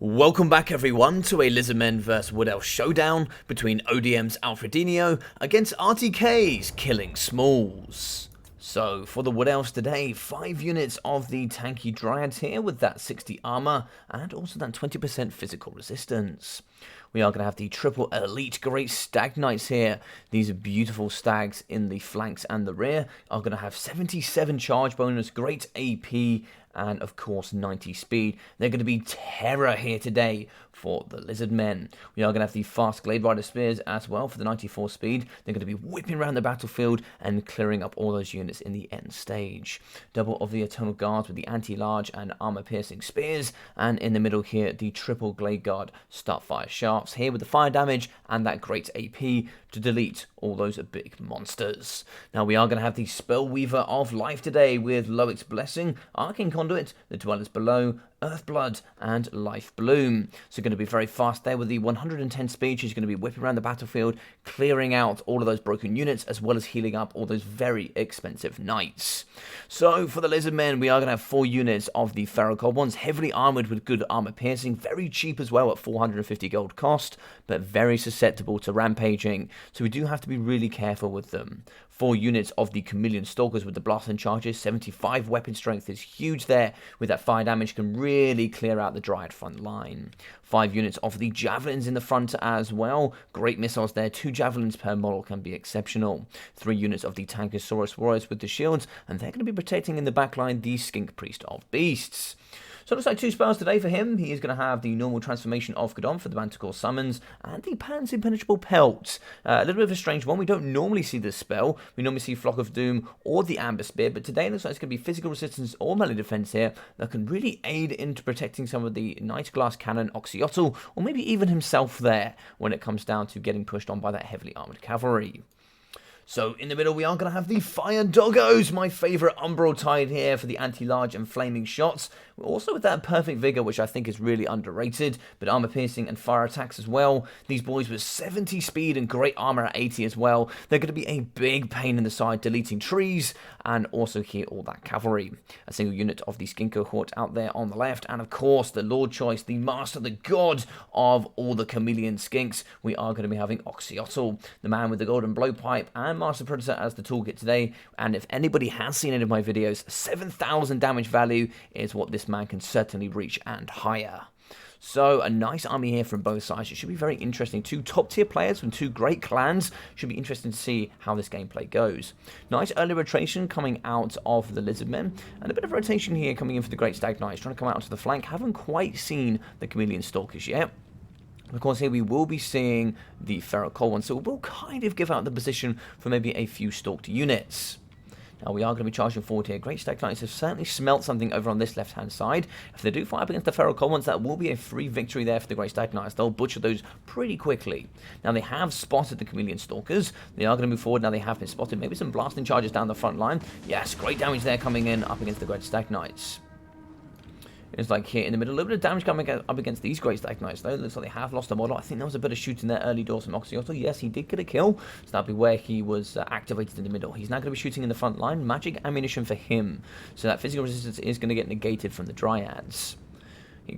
Welcome back everyone to a Lizardmen vs Wood Elves showdown between ODM's Alfredino against RTK's Killing Smalls. So for the Wood Elves today, 5 units of the tanky Dryads here with that 60 armor and also that 20% physical resistance. We are going to have the triple elite great stag knights here. These are beautiful stags in the flanks and the rear. Are going to have 77 charge bonus, great AP, and of course 90 speed. They're going to be terror here today for the Lizardmen. We are going to have the fast Glade Rider Spears as well for the 94 speed. They're going to be whipping around the battlefield and clearing up all those units in the end stage. Double of the Eternal Guards with the anti-large and armor-piercing spears. And in the middle here, the triple Glade Guard Starfire Shafts here with the fire damage and that great AP to delete all those big monsters. Now we are going to have the Spellweaver of Life today with Loic's Blessing, Arcane Conduit, the Dwellers Below, Earthblood, and Life Bloom. So going to be very fast there with the 110 speed. She's going to be whipping around the battlefield, clearing out all of those broken units, as well as healing up all those very expensive knights. So for the Lizardmen, we are going to have 4 units of the Feral Goblins, heavily armored with good armor piercing, very cheap as well at 450 gold cost, but very susceptible to rampaging. So we do have to be really careful with them. 4 units of the Chameleon Stalkers with the blasting charges, 75 weapon strength is huge there, with that fire damage can really clear out the Dryad front line. 5 units of the Javelins in the front as well, great missiles there, 2 Javelins per model can be exceptional. 3 units of the Tankosaurus Warriors with the shields, and they're going to be protecting in the backline the Skink Priest of Beasts. So it looks like 2 spells today for him. He is going to have the normal transformation of Godon for the Manticore summons and the Pan's Impenetrable Pelt. A little bit of a strange one. We don't normally see this spell. We normally see Flock of Doom or the Amber Spear, but today it looks like it's going to be physical resistance or melee defense here that can really aid into protecting some of the Night Glass Cannon Oxyotl, or maybe even himself there when it comes down to getting pushed on by that heavily armored cavalry. So in the middle we are going to have the Fire Doggos, my favourite Umbral Tide here for the anti-large and flaming shots. We're also with that Perfect Vigor, which I think is really underrated, but armor piercing and fire attacks as well. These boys with 70 speed and great armor at 80 as well. They're going to be a big pain in the side deleting trees and also here all that cavalry. A single unit of the Skink Cohort out there on the left, and of course the Lord Choice, the master, the god of all the chameleon skinks. We are going to be having Oxyotl, the man with the golden blowpipe, and Master Predator as the toolkit today. And if anybody has seen any of my videos, 7,000 damage value is what this man can certainly reach and higher. So a nice army here from both sides. It should be very interesting. 2 top tier players from 2 great clans. Should be interesting to see how this gameplay goes. Nice early rotation coming out of the Lizardmen, and a bit of rotation here coming in for the Great Stag Knights, trying to come out to the flank. Haven't quite seen the Chameleon Stalkers yet. Of course, here we will be seeing the Feral Goblins, so we'll kind of give out the position for maybe a few stalked units. Now, we are going to be charging forward here. Great Stag Knights have certainly smelt something over on this left-hand side. If they do fire up against the Feral Goblins, that will be a free victory there for the Great Stag Knights. They'll butcher those pretty quickly. Now, they have spotted the Chameleon Stalkers. They are going to move forward. Now, they have been spotted. Maybe some blasting charges down the front line. Yes, great damage there coming in up against the Great Stag Knights. It's like here in the middle, a little bit of damage coming up against these Great Stag Knights, though. It looks like they have lost a model. I think there was a bit of shooting there early doors from Oxyotl. Yes, he did get a kill, so that'll be where he was activated in the middle. He's now going to be shooting in the front line. Magic ammunition for him, so that physical resistance is going to get negated from the Dryads.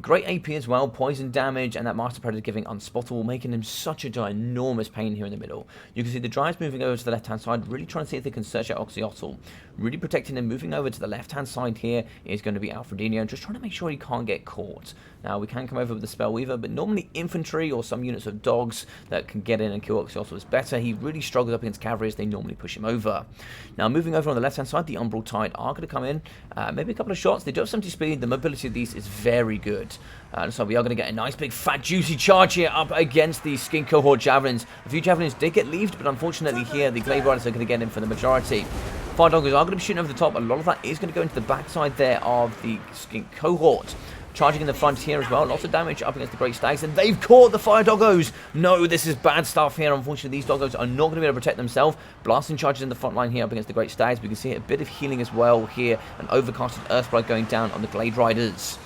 Great AP as well, poison damage, and that Master Predator giving Unspottable, making him such a ginormous pain here in the middle. You can see the Dryads moving over to the left-hand side, really trying to see if they can search out Oxyotl. Really protecting him, moving over to the left-hand side here is going to be Alfredino, just trying to make sure he can't get caught. Now, we can come over with the Spellweaver, but normally infantry or some units of dogs that can get in and kill Oxyotl is better. He really struggles up against cavalry as they normally push him over. Now, moving over on the left-hand side, the Umbral Tide are going to come in. Maybe a couple of shots. They do have 70 speed. The mobility of these is very good. So we are going to get a nice big fat juicy charge here up against the Skink Cohort Javelins. A few Javelins did get leaved, but unfortunately here the Glade Riders are going to get in for the majority. Fire Doggers are going to be shooting over the top. A lot of that is going to go into the backside there of the Skink Cohort. Charging in the front here as well. Lots of damage up against the Great Stags, and they've caught the Fire Doggos. No, this is bad stuff here. Unfortunately, these Doggos are not going to be able to protect themselves. Blasting charges in the front line here up against the Great Stags. We can see a bit of healing as well here. An overcasted Earthblood going down on the Glade Riders.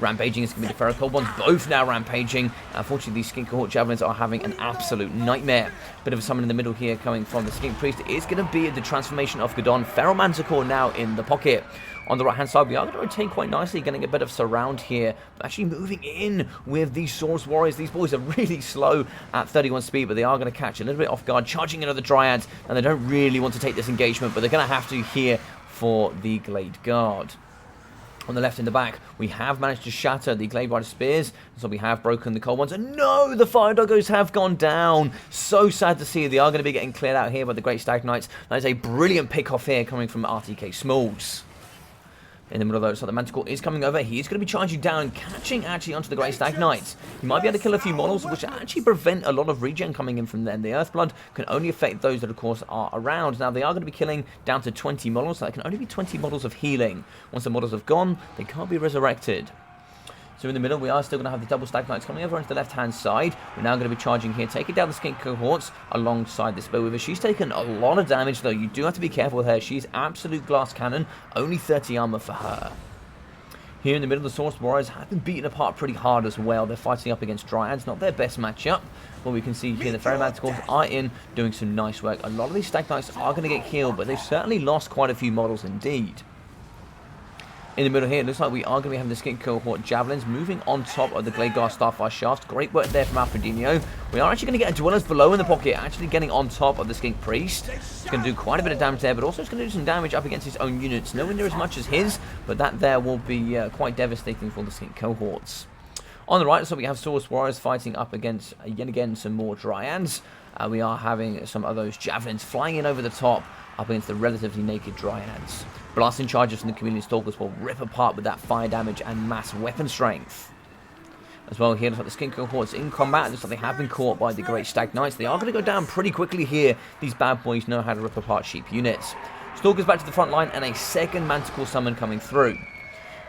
Rampaging is going to be the Feral Cold ones, both now rampaging. Unfortunately, these Skink Cohort Javelins are having an absolute nightmare. Bit of a summon in the middle here coming from the Skink Priest. It is going to be the transformation of Godon. Feral Manticore now in the pocket. On the right-hand side, we are going to rotate quite nicely, getting a bit of surround here. Actually moving in with these Source Warriors. These boys are really slow at 31 speed, but they are going to catch a little bit off guard, charging into the Dryads, and they don't really want to take this engagement, but they're going to have to here for the Glade Guard. On the left in the back, we have managed to shatter the Glade Rider Spears, so we have broken the Cold ones, and no, the Fire Doggos have gone down. So sad to see. They are going to be getting cleared out here by the Great Stag Knights. That is a brilliant pick-off here coming from RTK Smalls. In the middle though, so the Manticore is coming over. He is going to be charging down, catching actually onto the Grey Stag Knights. He might be able to kill a few models, which actually prevent a lot of regen coming in from them. The Earthblood can only affect those that, of course, are around. Now, they are going to be killing down to 20 models, so that can only be 20 models of healing. Once the models have gone, they can't be resurrected. So in the middle, we are still going to have the double Stag Knights coming over onto the left-hand side. We're now going to be charging here, taking down the Skink Cohorts alongside this Spellweaver. She's taken a lot of damage, though. You do have to be careful with her. She's absolute glass cannon. Only 30 armor for her. Here in the middle, the Source Warriors have been beaten apart pretty hard as well. They're fighting up against Dryads, not their best matchup. But we can see here the Feral Manticores are in, doing some nice work. A lot of these Stag Knights are going to get killed, but they've certainly lost quite a few models indeed. In the middle here, it looks like we are going to be having the Skink Cohort Javelins moving on top of the Glade Guard Starfire Shafts. Great work there from Alfredino. We are actually going to get a Dwellers below in the pocket, actually getting on top of the Skink Priest. It's going to do quite a bit of damage there, but also it's going to do some damage up against his own units. Nowhere near as much as his, but that there will be quite devastating for the Skink Cohorts. On the right, so we have Source Warriors fighting up against, yet again, some more Dryads. We are having some of those Javelins flying in over the top up against the relatively naked Dryads. Blasting charges from the Chameleon Stalkers will rip apart with that fire damage and mass weapon strength. As well here, looks like the Skink Cohorts in combat. Looks like they have been caught by the Great Stag Knights. They are going to go down pretty quickly here. These bad boys know how to rip apart sheep units. Stalkers back to the front line and a second Manticore summon coming through.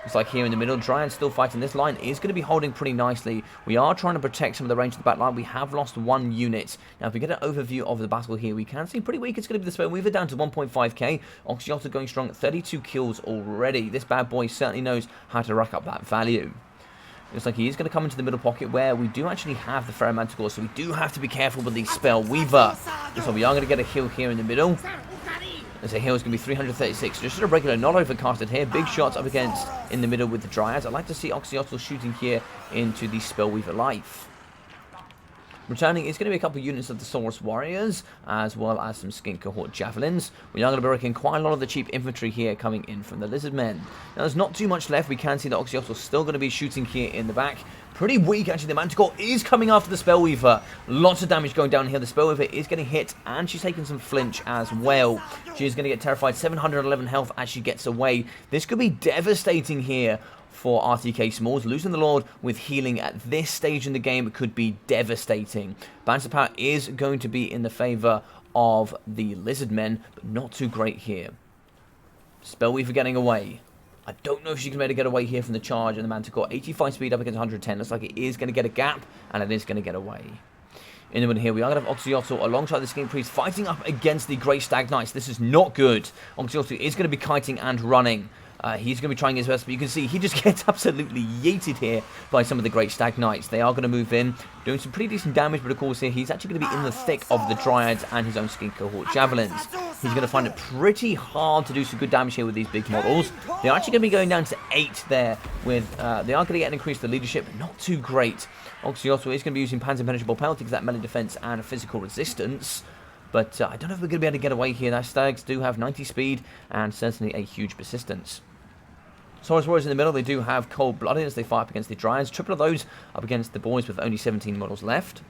Looks like here in the middle, Dryads still fighting. This line is going to be holding pretty nicely. We are trying to protect some of the range of the back line. We have lost one unit. Now, if we get an overview of the battle here, we can see pretty weak. It's going to be the Spellweaver down to 1.5k. Oxyota going strong at 32 kills already. This bad boy certainly knows how to rack up that value. Looks like he is going to come into the middle pocket where we do actually have the Feral Manticore, so we do have to be careful with the Spellweaver. So we are going to get a heal here in the middle. As a heal is going to be 336, just a regular, not overcasted here. Big shots up against in the middle with the Dryads. I'd like to see Oxyotl shooting here into the Spellweaver life. Returning is going to be a couple of units of the Source Warriors, as well as some Skink Cohort Javelins. We are going to be wrecking quite a lot of the cheap infantry here coming in from the Lizardmen. Now, there's not too much left. We can see that Oxyotl is still going to be shooting here in the back. Pretty weak, actually. The Manticore is coming after the Spellweaver. Lots of damage going down here. The Spellweaver is getting hit, and she's taking some flinch as well. She is going to get terrified. 711 health as she gets away. This could be devastating here for RTK Smalls. Losing the Lord with healing at this stage in the game could be devastating. Balance of power is going to be in the favor of the Lizardmen, but not too great here. Spellweaver getting away. I don't know if she can be able to get away here from the charge and the Manticore. 85 speed up against 110. Looks like it is going to get a gap, and it is going to get away. In the middle here, we are going to have Oxyotl alongside the Skink Priest fighting up against the Great Stag Knights. This is not good. Oxyotl is going to be kiting and running. He's going to be trying his best, but you can see he just gets absolutely yeeted here by some of the Great Stag Knights. They are going to move in, doing some pretty decent damage, but of course here he's actually going to be in the thick of the Dryads and his own Skink Cohort Javelins. He's going to find it pretty hard to do some good damage here with these big models. They're actually going to be going down to 8 there. With they are going to get an increase to leadership, but not too great. Oxyotl is going to be using Panzer Impenetrable Penalty because that melee defense and physical resistance. But I don't know if we're going to be able to get away here. Those Stags do have 90 speed and certainly a huge persistence. Source Warriors in the middle, they do have cold-blooded as they fight up against the Dryads. Triple of those up against the boys with only 17 models left.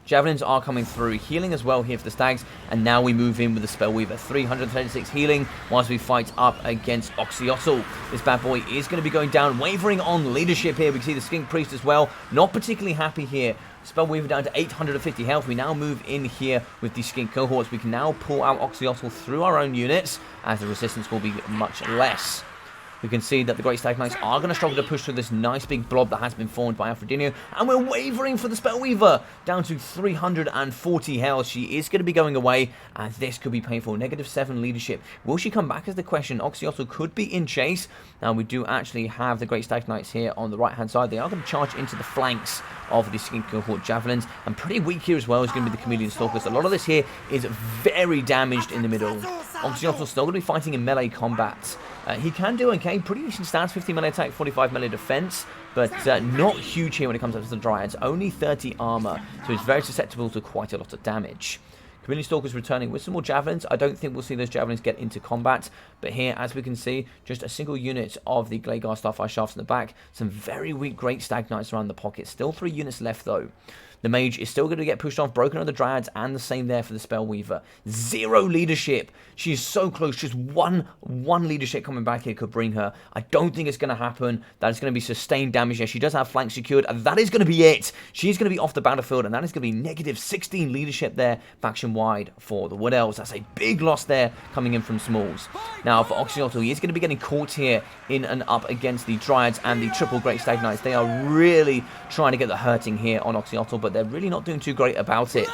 Javelins are coming through, healing as well here for the Stags, and now we move in with the Spellweaver. 336 healing whilst we fight up against Oxyotl. This bad boy is going to be going down, wavering on leadership here. We can see the Skink Priest as well, not particularly happy here. Spellweaver down to 850 health. We now move in here with the Skink Cohorts. We can now pull out Oxyotl through our own units, as the resistance will be much less. We can see that the Great Stag Knights are going to struggle to push through this nice big blob that has been formed by Alfredino. And we're wavering for the Spellweaver, down to 340 health. She is going to be going away, and this could be painful. -7 leadership. Will she come back is the question. Oxyotl could be in chase. Now, we do actually have the Great Stag Knights here on the right-hand side. They are going to charge into the flanks of the Skinktide Javelins, and pretty weak here as well is going to be the Chameleon Stalkers. A lot of this here is very damaged in the middle. Oxyotl still going to be fighting in melee combat. He can do okay, pretty decent stats, 50 melee attack, 45 melee defense, but not huge here when it comes up to the Dryads. Only 30 armor, so he's very susceptible to quite a lot of damage. Chameleon Stalkers returning with some more Javelins. I don't think we'll see those Javelins get into combat, but here, as we can see, just a single unit of the Glagar Starfire Shafts in the back. Some very weak Great Stag Knights around the pocket. Still 3 units left, though. The Mage is still going to get pushed off, broken on the Dryads, and the same there for the Spellweaver. 0 leadership. She is so close. Just one leadership coming back here could bring her. I don't think it's going to happen. That is going to be sustained damage. Yeah, she does have flank secured, and that is going to be it. She's going to be off the battlefield, and that is going to be -16 leadership there, faction-wide for the Wood Elves. That's a big loss there coming in from Smalls. Now, for Oxyotl, he is going to be getting caught here in and up against the Dryads and the triple Great Stag Knights. They are really trying to get the hurting here on Oxyotl, but they're really not doing too great about it.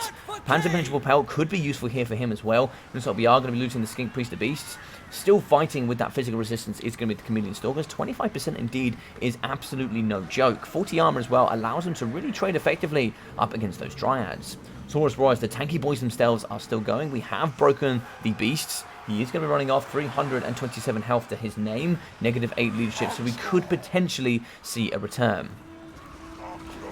Panzer Penetrable Pelt could be useful here for him as well. Looks like we are going to be losing the Skink Priest of Beasts. Still fighting with that physical resistance is going to be the Chameleon Stalkers. 25% indeed is absolutely no joke. 40 armor as well allows him to really trade effectively up against those Dryads. Saurus Warriors, the tanky boys themselves are still going. We have broken the Beasts. He is going to be running off 327 health to his name, -8 leadership, so we could potentially see a return.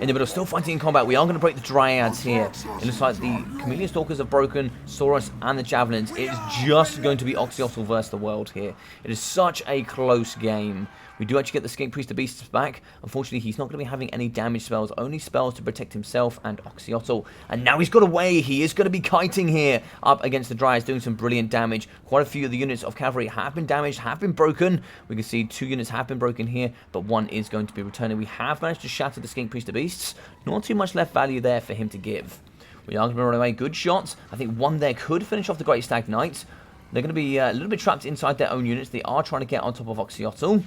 In the middle, still fighting in combat. We are going to break the Dryads here. It looks like the Chameleon Stalkers have broken Saurus and the Javelins. It is just going to be Oxyotl versus the world here. It is such a close game. We do actually get the Skink Priest of Beasts back. Unfortunately, he's not going to be having any damage spells, only spells to protect himself and Oxyotl. And now he's got away. He is going to be kiting here up against the Dryads, doing some brilliant damage. Quite a few of the units of Cavalry have been damaged, have been broken. We can see 2 units have been broken here, but 1 is going to be returning. We have managed to shatter the Skink Priest of Beasts. Not too much left value there for him to give. We are going to run away. Good shots. I think 1 there could finish off the Great Stag Knights. They're going to be a little bit trapped inside their own units. They are trying to get on top of Oxyotl.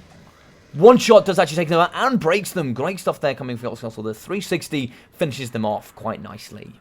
1 shot does actually take them out and breaks them. Great stuff there coming from Oxyotl. The 360 finishes them off quite nicely.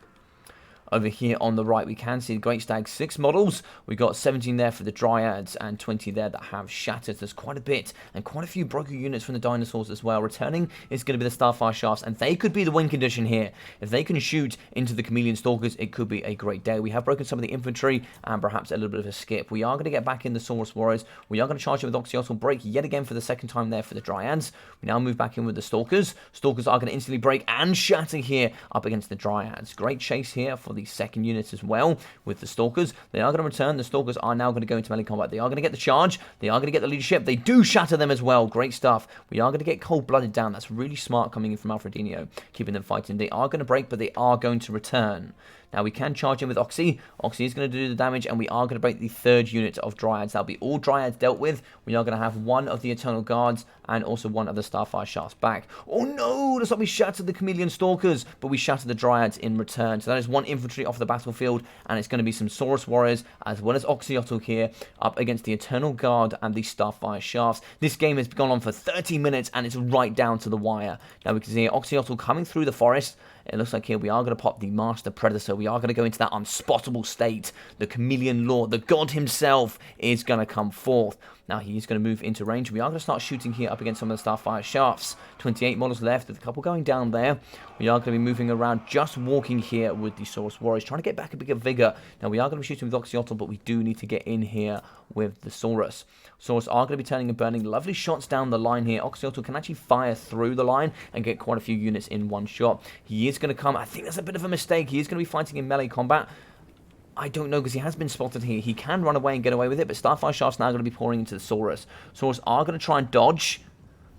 Over here on the right, we can see the Great Stag 6 models. We've got 17 there for the Dryads and 20 there that have shattered. There's quite a bit and quite a few broken units from the dinosaurs as well. Returning is going to be the Starfire Shafts, and they could be the win condition here. If they can shoot into the Chameleon Stalkers, it could be a great day. We have broken some of the infantry and perhaps a little bit of a skip. We are going to get back in the Saurus Warriors. We are going to charge it with Oxyotl, break yet again for the 2nd time there for the Dryads. We now move back in with the Stalkers. Stalkers are going to instantly break and shatter here up against the Dryads. Great chase here for the 2nd unit as well with the Stalkers. They are going to return. The Stalkers are now going to go into melee combat. They are going to get the charge. They are going to get the leadership. They do shatter them as well. Great stuff. We are going to get cold-blooded down. That's really smart coming in from Alfredino, keeping them fighting. They are going to break, but they are going to return. Now, we can charge in with Oxy. Oxy is going to do the damage, and we are going to break the 3rd unit of Dryads. That'll be all Dryads dealt with. We are going to have 1 of the Eternal Guards and also 1 of the Starfire Shafts back. Oh, no! Looks like we shattered the Chameleon Stalkers, but we shattered the Dryads in return. So that is 1 infantry off the battlefield, and it's going to be some Saurus Warriors as well as Oxyotl here up against the Eternal Guard and the Starfire Shafts. This game has gone on for 30 minutes, and it's right down to the wire. Now, we can see Oxyotl coming through the forest. It looks like here we are going to pop the Master Predator. We are going to go into that unspottable state. The Chameleon Lord, the god himself, is going to come forth. Now, he is going to move into range. We are going to start shooting here up against some of the Starfire Shafts. 28 models left, with a couple going down there. We are going to be moving around, just walking here with the Saurus Warriors, trying to get back a bigger vigor. Now, we are going to be shooting with Oxyotl, but we do need to get in here with the Saurus. Saurus are going to be turning and burning. Lovely shots down the line here. Oxyotl can actually fire through the line and get quite a few units in 1 shot. He is going to come. I think that's a bit of a mistake. He is going to be fighting in melee combat. I don't know, because he has been spotted here. He can run away and get away with it, but Starfire Shaft's now going to be pouring into the Saurus. Saurus are going to try and dodge.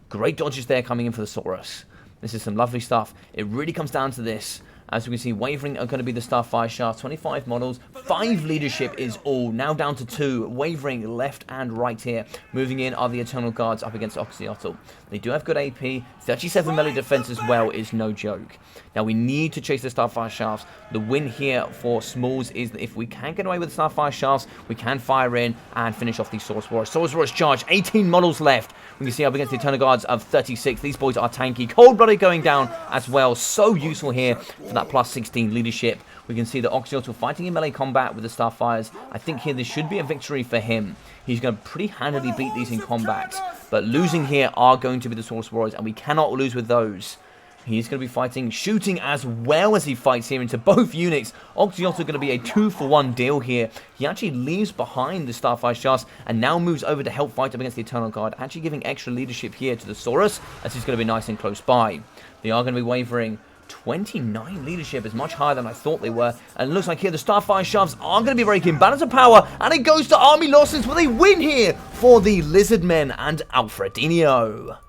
Great dodges there coming in for the Saurus. This is some lovely stuff. It really comes down to this. As we can see, wavering are going to be the Starfire Shafts, 25 models, 5 leadership is all, now down to 2, wavering left and right here. Moving in are the Eternal Guards up against Oxyotl. They do have good AP, 37 melee defense as well is no joke. Now we need to chase the Starfire Shafts. The win here for Smalls is that if we can get away with the Starfire Shafts, we can fire in and finish off these Source Warriors. Source Warriors charge, 18 models left. We can see up against the Eternal Guards of 36. These boys are tanky. Cold-blooded going down as well. So useful here for that plus 16 leadership. We can see that Oxyotl fighting in melee combat with the Starfires. I think here this should be a victory for him. He's going to pretty handily beat these in combat. But losing here are going to be the Source Warriors, and we cannot lose with those. He's going to be fighting, shooting as well as he fights here into both units. Oxyotl going to be a 2-for-1 deal here. He actually leaves behind the Starfire Shafts and now moves over to help fight up against the Eternal Guard, actually giving extra leadership here to the Saurus, as he's going to be nice and close by. They are going to be wavering. 29 leadership is much higher than I thought they were, and it looks like here the Starfire Shafts are going to be breaking balance of power, and it goes to army losses with a win here for the Lizardmen and Alfredino.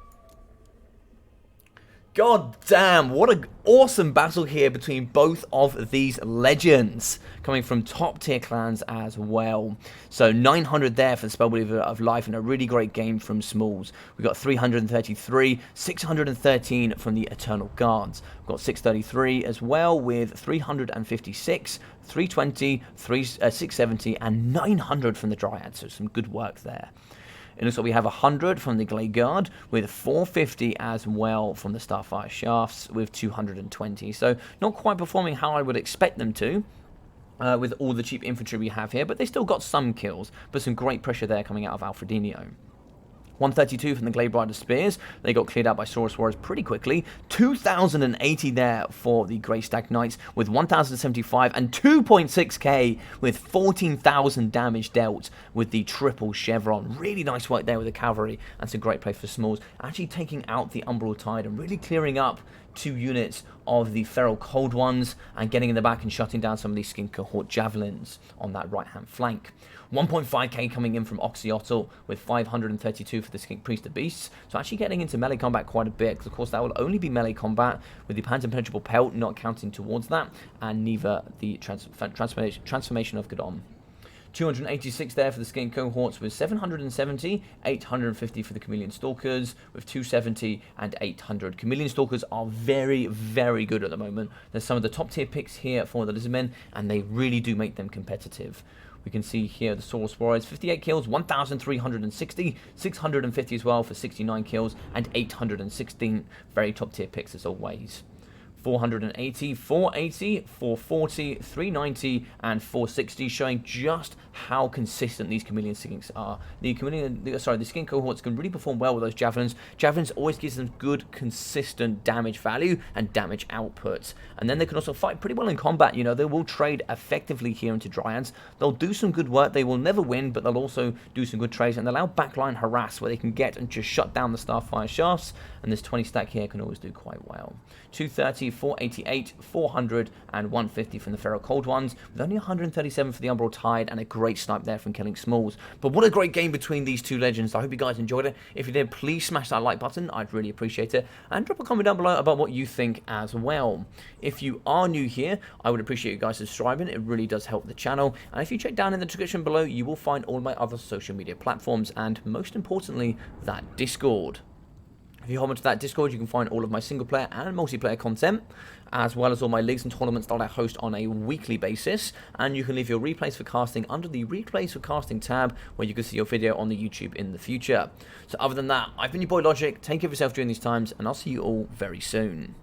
God damn, what an awesome battle here between both of these legends, coming from top tier clans as well. So 900 there for the Spellweaver of Life, and a really great game from Smalls. We got 333, 613 from the Eternal Guards. We've got 633 as well, with 356, 320, 670, and 900 from the Dryads. So some good work there. It looks like we have 100 from the Glade Guard, with 450 as well from the Starfire Shafts, with 220. So not quite performing how I would expect them to, with all the cheap infantry we have here, but they still got some kills, but some great pressure there coming out of Alfredino. 132 from the Glade Rider Spears. They got cleared out by Source Warriors pretty quickly. 2,080 there for the Grey Stag Knights, with 1,075 and 2.6k with 14,000 damage dealt with the triple chevron. Really nice work there with the Cavalry, and some great play for Smalls. Actually taking out the Umbral Tide and really clearing up 2 units of the Feral Cold Ones and getting in the back and shutting down some of these Skin Cohort Javelins on that right-hand flank. 1.5k coming in from Oxyotl, with 532 for the Skink Priest of Beasts. So actually getting into melee combat quite a bit, because of course that will only be melee combat, with the Panzer-Penetrable Pelt not counting towards that, and neither the Transformation of Godon. 286 there for the Skin Cohorts, with 770, 850 for the Chameleon Stalkers, with 270 and 800. Chameleon Stalkers are very, very good at the moment. There's some of the top tier picks here for the Lizardmen, and they really do make them competitive. We can see here the Source Warriors, 58 kills, 1,360, 650 as well for 69 kills, and 816 very top tier picks as always. 480, 480, 440, 390, and 460, showing just how consistent these Chameleon Skinks are. The Skin Cohorts can really perform well with those Javelins. Javelins always gives them good, consistent damage value and damage output. And then they can also fight pretty well in combat. You know, they will trade effectively here into Dryads. They'll do some good work. They will never win, but they'll also do some good trades, and allow backline harass, where they can get and just shut down the Starfire Shafts. And this 20 stack here can always do quite well. 230, 488, 400, and 150 from the Feral Cold Ones, with only 137 for the Umbral Tide, and a great snipe there from Killing Smalls. But what a great game between these two legends. I hope you guys enjoyed it. If you did, please smash that like button. I'd really appreciate it. And drop a comment down below about what you think as well. If you are new here, I would appreciate you guys subscribing. It really does help the channel. And if you check down in the description below, you will find all my other social media platforms, and most importantly, that Discord. If you hop onto that Discord, you can find all of my single player and multiplayer content, as well as all my leagues and tournaments that I host on a weekly basis. And you can leave your replays for casting under the replays for casting tab, where you can see your video on the YouTube in the future. So other than that, I've been your boy Logic. Take care of yourself during these times, and I'll see you all very soon.